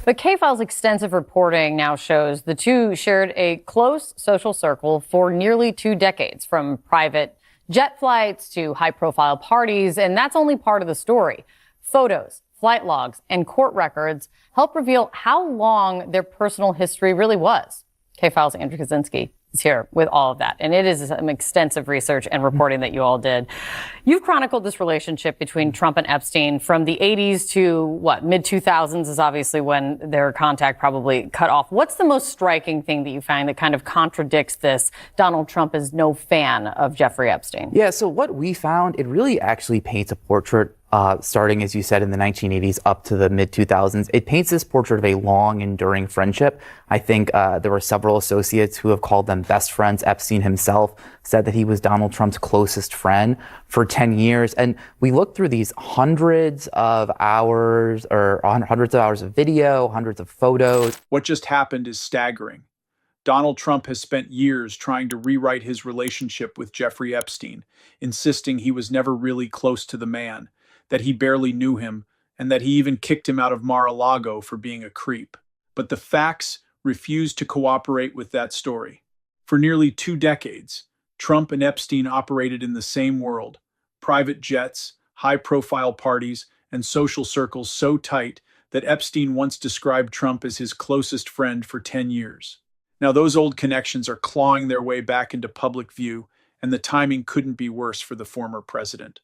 But K-File's extensive reporting now shows the two shared a close social circle for nearly 2 decades, from private jet flights to high-profile parties, and that's only part of the story. Photos, flight logs, and court records help reveal how long their personal history really was. K-File's Andrew Kaczynski is here with all of that. And it is some extensive research and reporting that you all did. You've chronicled this relationship between Trump and Epstein from the 80s to mid-2000s is obviously when their contact probably cut off. What's the most striking thing that you find that kind of contradicts this? Donald Trump is no fan of Jeffrey Epstein. Yeah, so what we found, it really actually paints a portrait starting, as you said, in the 1980s up to the mid-2000s. It paints this portrait of a long, enduring friendship. I think there were several associates who have called them best friends. Epstein himself said that he was Donald Trump's closest friend for 10 years. And we looked through these hundreds of hours of video, hundreds of photos. What just happened is staggering. Donald Trump has spent years trying to rewrite his relationship with Jeffrey Epstein, insisting he was never really close to the man, that he barely knew him, and that he even kicked him out of Mar-a-Lago for being a creep. But the facts refuse to cooperate with that story. For nearly 2 decades, Trump and Epstein operated in the same world: private jets, high-profile parties, and social circles so tight that Epstein once described Trump as his closest friend for 10 years. Now, those old connections are clawing their way back into public view, and the timing couldn't be worse for the former president.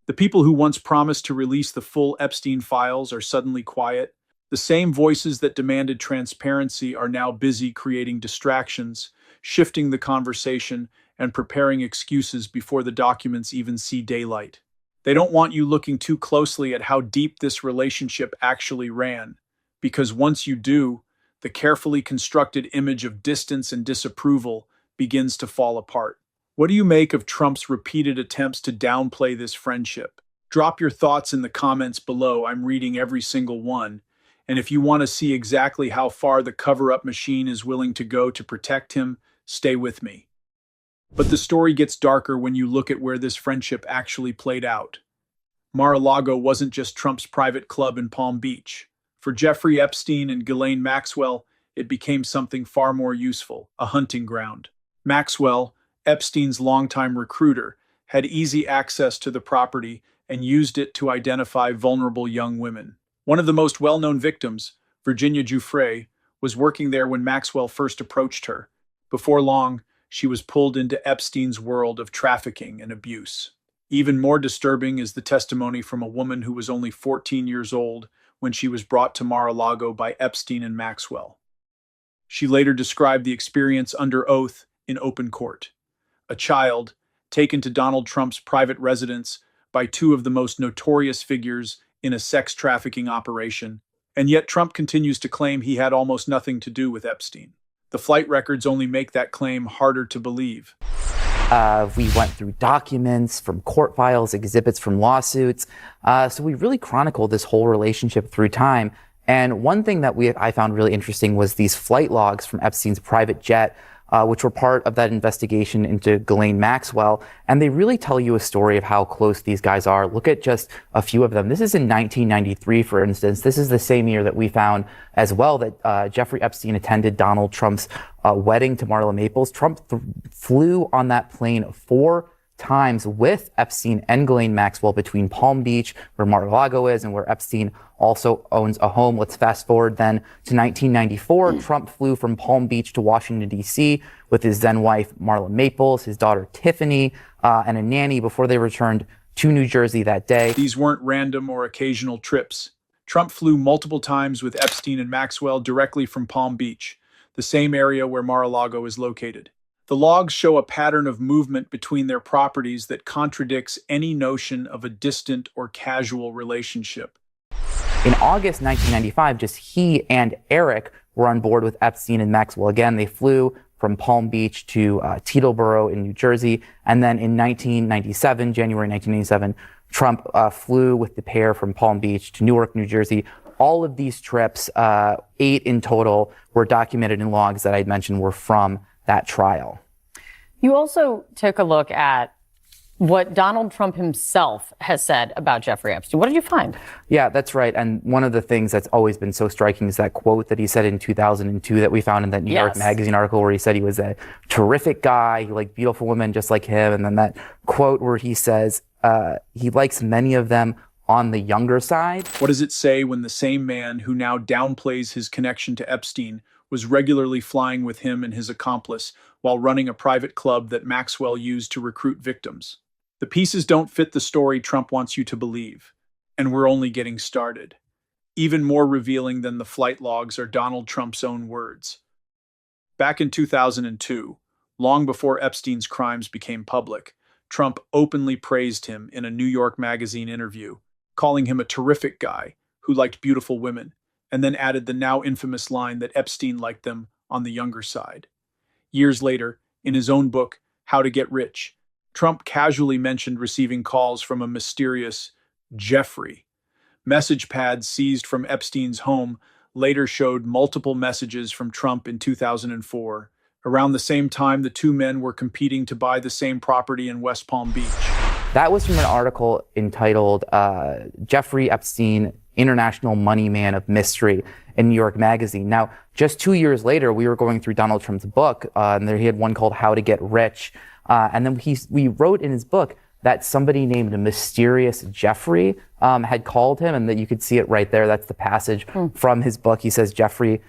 The people who once promised to release the full Epstein files are suddenly quiet. The same voices that demanded transparency are now busy creating distractions, shifting the conversation, and preparing excuses before the documents even see daylight. They don't want you looking too closely at how deep this relationship actually ran, because once you do, the carefully constructed image of distance and disapproval begins to fall apart. What do you make of Trump's repeated attempts to downplay this friendship? Drop your thoughts in the comments below. I'm reading every single one. And if you want to see exactly how far the cover-up machine is willing to go to protect him, stay with me. But the story gets darker when you look at where this friendship actually played out. Mar-a-Lago wasn't just Trump's private club in Palm Beach. For Jeffrey Epstein and Ghislaine Maxwell, it became something far more useful: a hunting ground. Maxwell, Epstein's longtime recruiter, had easy access to the property and used it to identify vulnerable young women. One of the most well-known victims, Virginia Giuffre, was working there when Maxwell first approached her. Before long, she was pulled into Epstein's world of trafficking and abuse. Even more disturbing is the testimony from a woman who was only 14 years old when she was brought to Mar-a-Lago by Epstein and Maxwell. She later described the experience under oath in open court. A child taken to Donald Trump's private residence by 2 of the most notorious figures in a sex trafficking operation, and yet Trump continues to claim he had almost nothing to do with Epstein. The flight records only make that claim harder to believe. We went through documents from court files, exhibits from lawsuits. So we really chronicled this whole relationship through time. And one thing that I found really interesting was these flight logs from Epstein's private jet, which were part of that investigation into Ghislaine Maxwell. And they really tell you a story of how close these guys are. Look at just a few of them. This is in 1993, for instance. This is the same year that we found as well that Jeffrey Epstein attended Donald Trump's wedding to Marla Maples. Trump flew on that plane 4 times with Epstein and Ghislaine Maxwell between Palm Beach, where Mar-a-Lago is, and where Epstein also owns a home. Let's fast forward then to 1994. Trump flew from Palm Beach to Washington, D.C. with his then wife, Marla Maples, his daughter, Tiffany, and a nanny before they returned to New Jersey that day. These weren't random or occasional trips. Trump flew multiple times with Epstein and Maxwell directly from Palm Beach, the same area where Mar-a-Lago is located. The logs show a pattern of movement between their properties that contradicts any notion of a distant or casual relationship. In August 1995, just he and Eric were on board with Epstein and Maxwell. Again, they flew from Palm Beach to Teterboro in New Jersey. And then in January 1997, Trump flew with the pair from Palm Beach to Newark, New Jersey. All of these trips, 8 in total, were documented in logs that I'd mentioned were from that trial. You also took a look at what Donald Trump himself has said about Jeffrey Epstein. What did you find? Yeah, that's right. And one of the things that's always been so striking is that quote that he said in 2002 that we found in that New York Magazine article where he said he was a terrific guy, he liked beautiful women just like him. And then that quote where he says he likes many of them on the younger side. What does it say when the same man who now downplays his connection to Epstein was regularly flying with him and his accomplice while running a private club that Maxwell used to recruit victims? The pieces don't fit the story Trump wants you to believe, and we're only getting started. Even more revealing than the flight logs are Donald Trump's own words. Back in 2002, long before Epstein's crimes became public, Trump openly praised him in a New York Magazine interview, calling him a terrific guy who liked beautiful women, and then added the now infamous line that Epstein liked them on the younger side. Years later, in his own book, How to Get Rich, Trump casually mentioned receiving calls from a mysterious Jeffrey. Message pads seized from Epstein's home later showed multiple messages from Trump in 2004. Around the same time, the two men were competing to buy the same property in West Palm Beach. That was from an article entitled Jeffrey Epstein, International Money Man of Mystery in New York Magazine. Now, just 2 years later, we were going through Donald Trump's book, and there he had one called How to Get Rich. And then we wrote in his book that somebody named Mysterious Jeffrey had called him, and that you could see it right there. That's the passage from his book. He says Jeffrey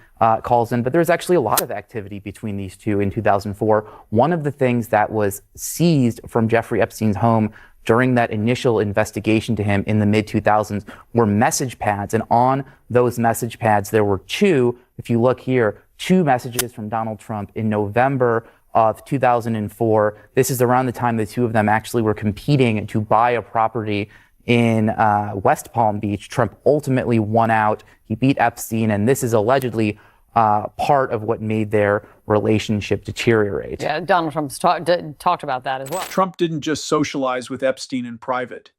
calls in, but there's actually a lot of activity between these two in 2004. One of the things that was seized from Jeffrey Epstein's home during that initial investigation to him in the mid-2000s were message pads. And on those message pads, there were two, if you look here, two messages from Donald Trump in November of 2004. This is around the time the two of them actually were competing to buy a property in West Palm Beach. Trump ultimately won out. He beat Epstein, and this is allegedly part of what made their relationship deteriorate. Yeah, Donald Trump's talked about that as well. Trump didn't just socialize with Epstein in private.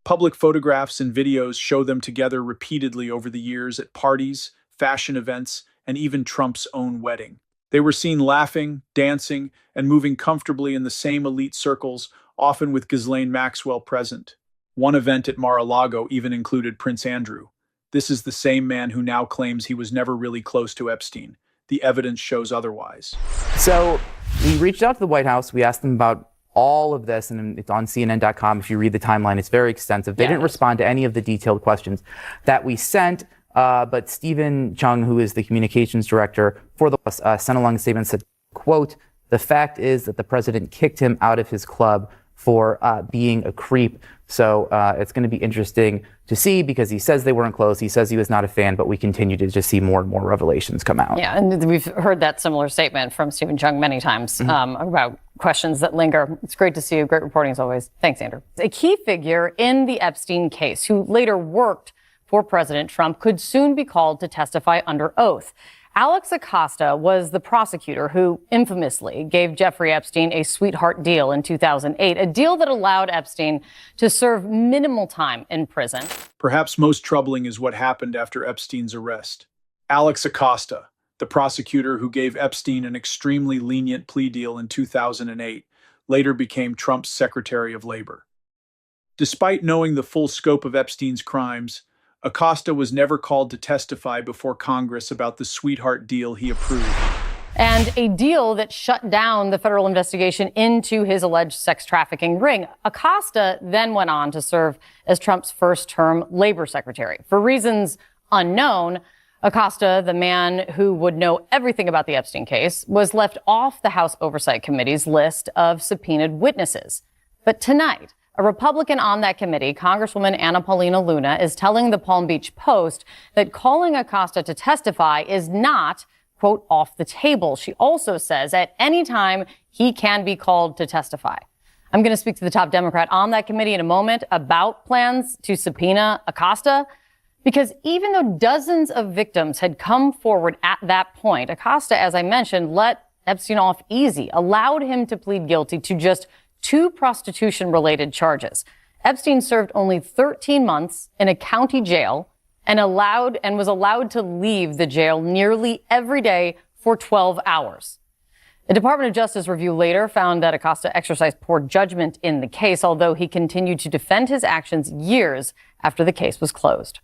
Public photographs and videos show them together repeatedly over the years at parties, fashion events, and even Trump's own wedding. They were seen laughing, dancing, and moving comfortably in the same elite circles, often with Ghislaine Maxwell present. One event at Mar-a-Lago even included Prince Andrew. This is the same man who now claims he was never really close to Epstein. The evidence shows otherwise. So we reached out to the White House. We asked them about all of this, and it's on CNN.com. If you read the timeline, it's very extensive. They didn't respond to any of the detailed questions that we sent. But Stephen Chung, who is the communications director for the sent along a statement, said, quote, "The fact is that the president kicked him out of his club for being a creep." So it's going to be interesting to see, because he says they weren't close. He says he was not a fan, but we continue to just see more and more revelations come out. Yeah, and we've heard that similar statement from Stephen Chung many times about questions that linger. It's great to see you. Great reporting as always. Thanks, Andrew. A key figure in the Epstein case, who later worked for President Trump, could soon be called to testify under oath. Alex Acosta was the prosecutor who infamously gave Jeffrey Epstein a sweetheart deal in 2008, a deal that allowed Epstein to serve minimal time in prison. Perhaps most troubling is what happened after Epstein's arrest. Alex Acosta, the prosecutor who gave Epstein an extremely lenient plea deal in 2008, later became Trump's Secretary of Labor. Despite knowing the full scope of Epstein's crimes, Acosta was never called to testify before Congress about the sweetheart deal he approved. And a deal that shut down the federal investigation into his alleged sex trafficking ring. Acosta then went on to serve as Trump's first-term labor secretary. For reasons unknown, Acosta, the man who would know everything about the Epstein case, was left off the House Oversight Committee's list of subpoenaed witnesses. But tonight, a Republican on that committee, Congresswoman Anna Paulina Luna, is telling the Palm Beach Post that calling Acosta to testify is not, quote, off the table. She also says at any time he can be called to testify. I'm going to speak to the top Democrat on that committee in a moment about plans to subpoena Acosta, because even though dozens of victims had come forward at that point, Acosta, as I mentioned, let Epstein off easy, allowed him to plead guilty to just 2 prostitution-related charges. Epstein served only 13 months in a county jail and was allowed to leave the jail nearly every day for 12 hours. A Department of Justice review later found that Acosta exercised poor judgment in the case, although he continued to defend his actions years after the case was closed.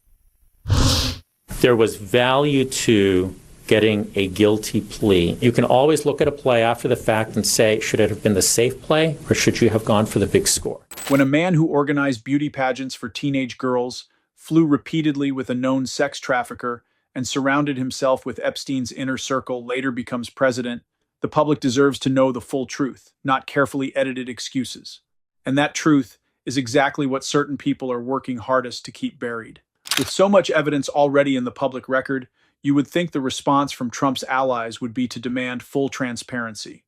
There was value to getting a guilty plea. You can always look at a play after the fact and say, should it have been the safe play or should you have gone for the big score? When a man who organized beauty pageants for teenage girls, flew repeatedly with a known sex trafficker, and surrounded himself with Epstein's inner circle later becomes president, the public deserves to know the full truth, not carefully edited excuses. And that truth is exactly what certain people are working hardest to keep buried. With so much evidence already in the public record, you would think the response from Trump's allies would be to demand full transparency.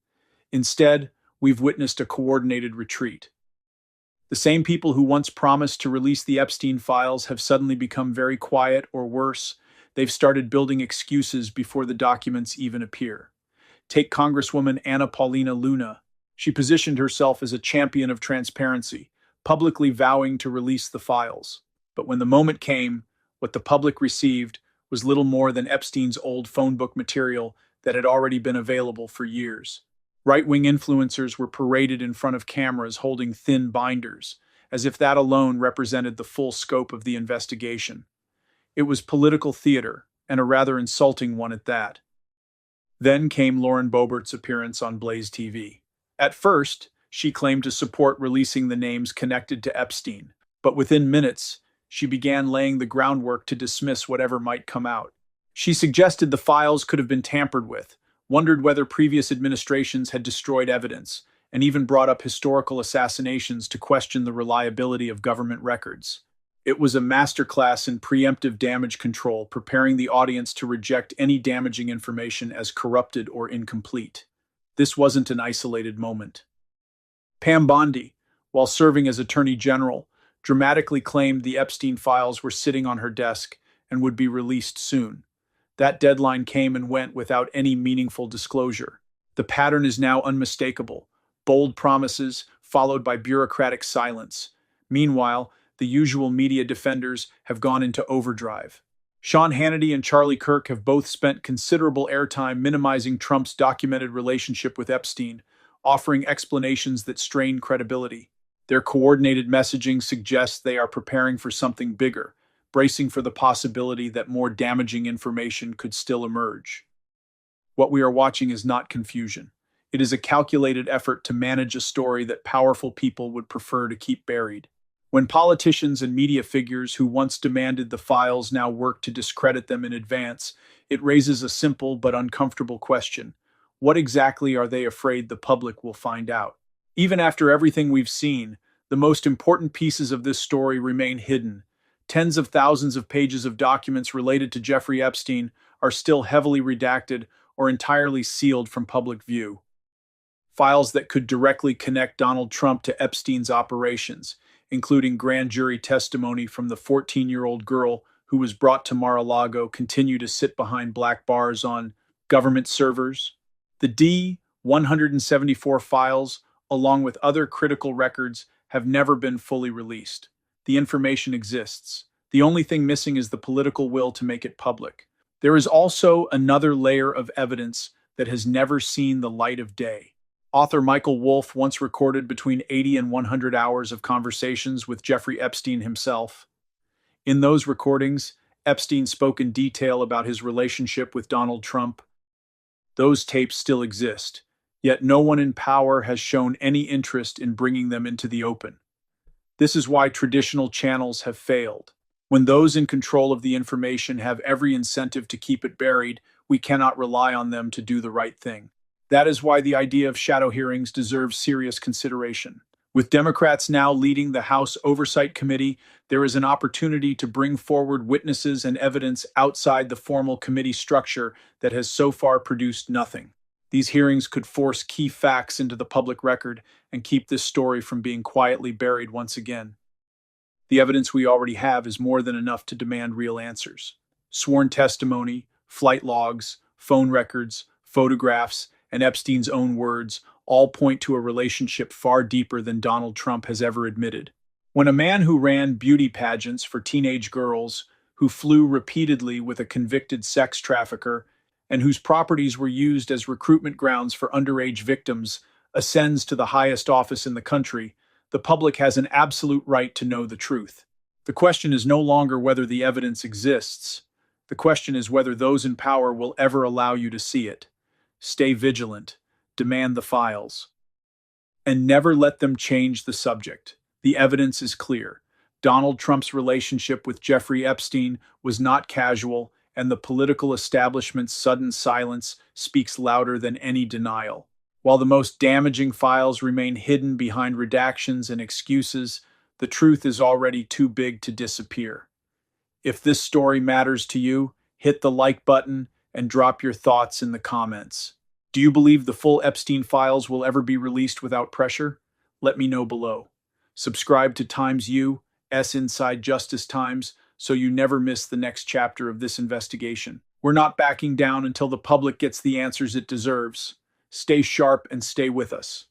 Instead, we've witnessed a coordinated retreat. The same people who once promised to release the Epstein files have suddenly become very quiet, or worse, they've started building excuses before the documents even appear. Take Congresswoman Anna Paulina Luna. She positioned herself as a champion of transparency, publicly vowing to release the files. But when the moment came, what the public received was little more than Epstein's old phone book material that had already been available for years. Right-wing influencers were paraded in front of cameras holding thin binders, as if that alone represented the full scope of the investigation. It was political theater, and a rather insulting one at that. Then came Lauren Boebert's appearance on Blaze TV. At first, she claimed to support releasing the names connected to Epstein, but within minutes, she began laying the groundwork to dismiss whatever might come out. She suggested the files could have been tampered with, wondered whether previous administrations had destroyed evidence, and even brought up historical assassinations to question the reliability of government records. It was a masterclass in preemptive damage control, preparing the audience to reject any damaging information as corrupted or incomplete. This wasn't an isolated moment. Pam Bondi, while serving as Attorney General, dramatically claimed the Epstein files were sitting on her desk and would be released soon. That deadline came and went without any meaningful disclosure. The pattern is now unmistakable: bold promises followed by bureaucratic silence. Meanwhile, the usual media defenders have gone into overdrive. Sean Hannity and Charlie Kirk have both spent considerable airtime minimizing Trump's documented relationship with Epstein, offering explanations that strain credibility. Their coordinated messaging suggests they are preparing for something bigger, bracing for the possibility that more damaging information could still emerge. What we are watching is not confusion. It is a calculated effort to manage a story that powerful people would prefer to keep buried. When politicians and media figures who once demanded the files now work to discredit them in advance, it raises a simple but uncomfortable question. What exactly are they afraid the public will find out? Even after everything we've seen, the most important pieces of this story remain hidden. Tens of thousands of pages of documents related to Jeffrey Epstein are still heavily redacted or entirely sealed from public view. Files that could directly connect Donald Trump to Epstein's operations, including grand jury testimony from the 14-year-old girl who was brought to Mar-a-Lago, continue to sit behind black bars on government servers. The D-174 files, along with other critical records, have never been fully released. The information exists. The only thing missing is the political will to make it public. There is also another layer of evidence that has never seen the light of day. Author Michael Wolff once recorded between 80 and 100 hours of conversations with Jeffrey Epstein himself. In those recordings, Epstein spoke in detail about his relationship with Donald Trump. Those tapes still exist, yet no one in power has shown any interest in bringing them into the open. This is why traditional channels have failed. When those in control of the information have every incentive to keep it buried, we cannot rely on them to do the right thing. That is why the idea of shadow hearings deserves serious consideration. With Democrats now leading the House Oversight Committee, there is an opportunity to bring forward witnesses and evidence outside the formal committee structure that has so far produced nothing. These hearings could force key facts into the public record and keep this story from being quietly buried once again. The evidence we already have is more than enough to demand real answers. Sworn testimony, flight logs, phone records, photographs, and Epstein's own words all point to a relationship far deeper than Donald Trump has ever admitted. When a man who ran beauty pageants for teenage girls, who flew repeatedly with a convicted sex trafficker, and whose properties were used as recruitment grounds for underage victims, ascends to the highest office in the country, the public has an absolute right to know the truth. The question is no longer whether the evidence exists. The question is whether those in power will ever allow you to see it. Stay vigilant, demand the files, and never let them change the subject. The evidence is clear. Donald Trump's relationship with Jeffrey Epstein was not casual, and the political establishment's sudden silence speaks louder than any denial. While the most damaging files remain hidden behind redactions and excuses, the truth is already too big to disappear. If this story matters to you, hit the like button and drop your thoughts in the comments. Do you believe the full Epstein files will ever be released without pressure? Let me know below. Subscribe to Times U.S. Inside Justice Times so you never miss the next chapter of this investigation. We're not backing down until the public gets the answers it deserves. Stay sharp and stay with us.